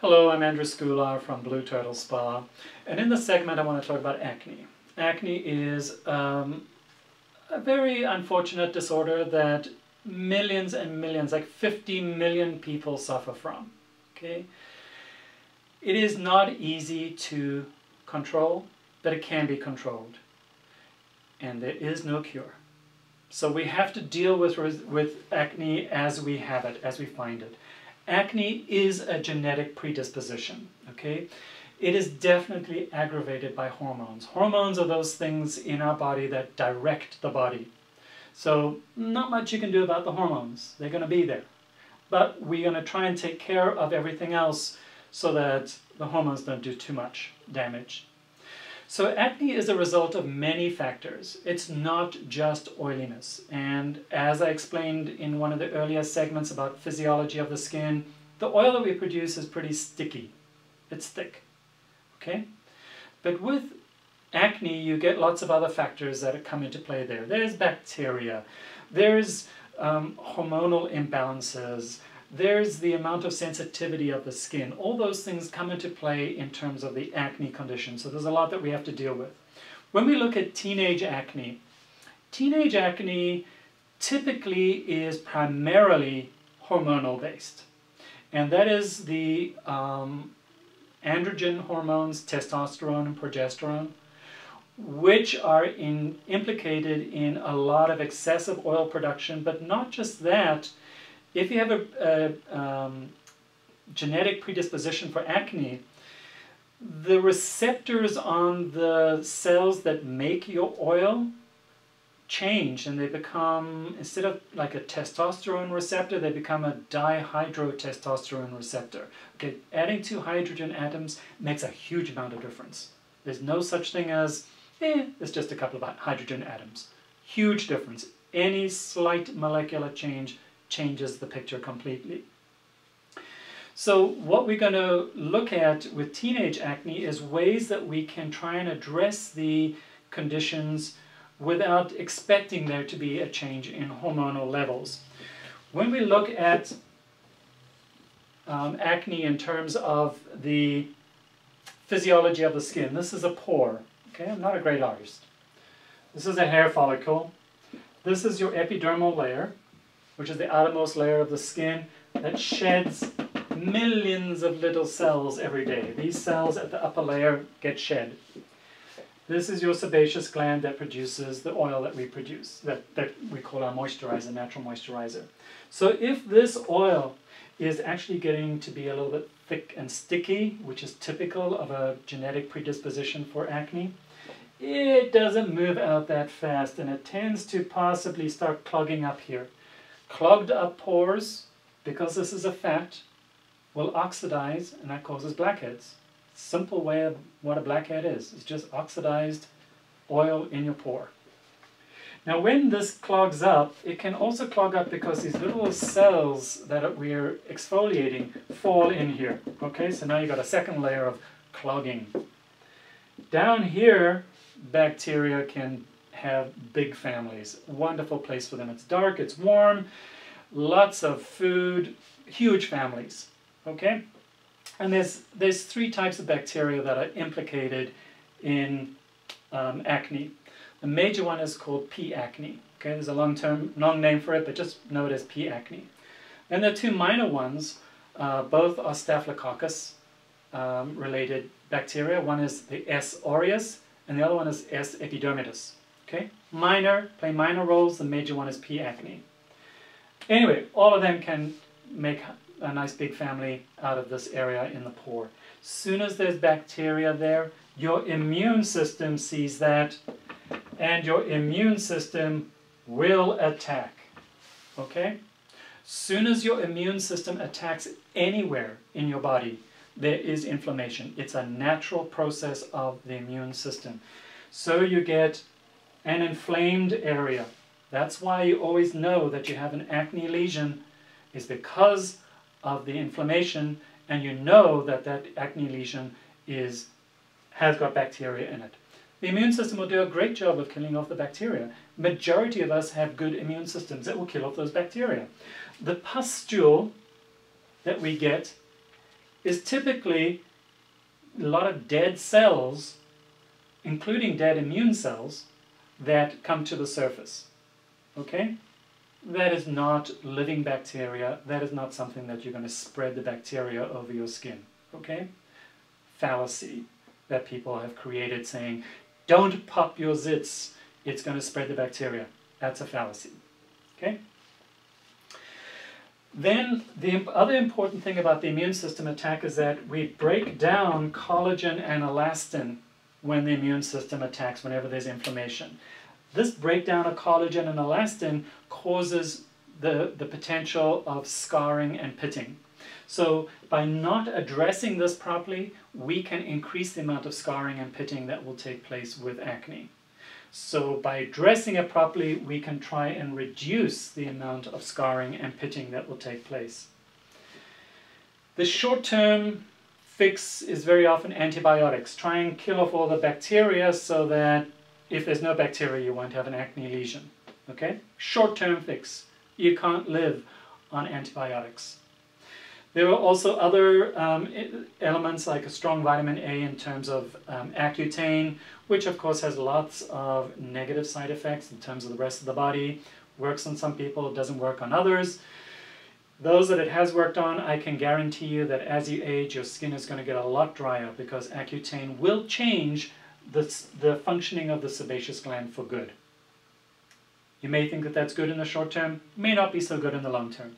Hello, I'm Andrew Skoular from Blue Turtle Spa, and in this segment I want to talk about acne. Acne is a very unfortunate disorder that millions and millions, like 50 million people suffer from. Okay? It is not easy to control, but it can be controlled. And there is no cure. So we have to deal with acne as we have it, as we find it. Acne is a genetic predisposition, okay? It is definitely aggravated by hormones. Hormones are those things in our body that direct the body. So not much you can do about the hormones. They're going to be there. But we're going to try and take care of everything else so that the hormones don't do too much damage. So acne is a result of many factors. It's not just oiliness. And as I explained in one of the earlier segments about physiology of the skin, the oil that we produce is pretty sticky. It's thick. Okay? But with acne, you get lots of other factors that come into play there. There's bacteria. There's hormonal imbalances. There's the amount of sensitivity of the skin. All those things come into play in terms of the acne condition. So there's a lot that we have to deal with. When we look at teenage acne typically is primarily hormonal based. And that is the androgen hormones, testosterone and progesterone, which are implicated in a lot of excessive oil production, but not just that. If you have a genetic predisposition for acne, the receptors on the cells that make your oil change, and they become, instead of like a testosterone receptor, they become a dihydrotestosterone receptor. Okay, adding 2 hydrogen atoms makes a huge amount of difference. There's no such thing as, it's just a couple of hydrogen atoms. Huge difference. Any slight molecular change changes the picture completely. So what we're going to look at with teenage acne is ways that we can try and address the conditions without expecting there to be a change in hormonal levels. When we look at acne in terms of the physiology of the skin, this is a pore. Okay, I'm not a great artist. This is a hair follicle. This is your epidermal layer, which is the outermost layer of the skin that sheds millions of little cells every day. These cells at the upper layer get shed. This is your sebaceous gland that produces the oil that we produce, that we call our moisturizer, natural moisturizer. So if this oil is actually getting to be a little bit thick and sticky, which is typical of a genetic predisposition for acne, it doesn't move out that fast, and it tends to possibly start clogging up here. Clogged up pores, because this is a fat, will oxidize, and that causes blackheads. Simple way of what a blackhead is. It's just oxidized oil in your pore. Now when this clogs up, it can also clog up because these little cells that we're exfoliating fall in here. Okay, so now you've got a second layer of clogging. Down here, bacteria can have big families. Wonderful place for them. It's dark, it's warm, lots of food, huge families. Okay? And there's 3 types of bacteria that are implicated in acne. The major one is called P. acne. Okay, there's a long name for it, but just know it as P. acne. And there are 2 minor ones. Both are Staphylococcus related bacteria. One is the S. aureus, and the other one is S. epidermidis. Okay, play minor roles. The major one is P. acne. Anyway, all of them can make a nice big family out of this area in the pore. Soon as there's bacteria there, your immune system sees that, and your immune system will attack. Okay? Soon as your immune system attacks anywhere in your body, there is inflammation. It's a natural process of the immune system. So you get an inflamed area. That's why you always know that you have an acne lesion, is because of the inflammation, and you know that that acne lesion has got bacteria in it. The immune system will do a great job of killing off the bacteria. Majority of us have good immune systems that will kill off those bacteria. The pustule that we get is typically a lot of dead cells, including dead immune cells, that come to the surface. Okay? That is not living bacteria. That is not something that you're going to spread the bacteria over your skin. Okay? Fallacy that people have created saying, don't pop your zits, it's going to spread the bacteria. That's a fallacy. Okay? Then the other important thing about the immune system attack is that we break down collagen and elastin when the immune system attacks, whenever there's inflammation. This breakdown of collagen and elastin causes the potential of scarring and pitting. So by not addressing this properly, we can increase the amount of scarring and pitting that will take place with acne. So by addressing it properly, we can try and reduce the amount of scarring and pitting that will take place. The short-term fix is very often antibiotics. Try and kill off all the bacteria so that if there's no bacteria, you won't have an acne lesion. Okay? Short-term fix. You can't live on antibiotics. There are also other elements like a strong vitamin A in terms of Accutane, which of course has lots of negative side effects in terms of the rest of the body. Works on some people, doesn't work on others. Those that it has worked on, I can guarantee you that as you age, your skin is going to get a lot drier because Accutane will change the functioning of the sebaceous gland for good. You may think that that's good in the short term, may not be so good in the long term.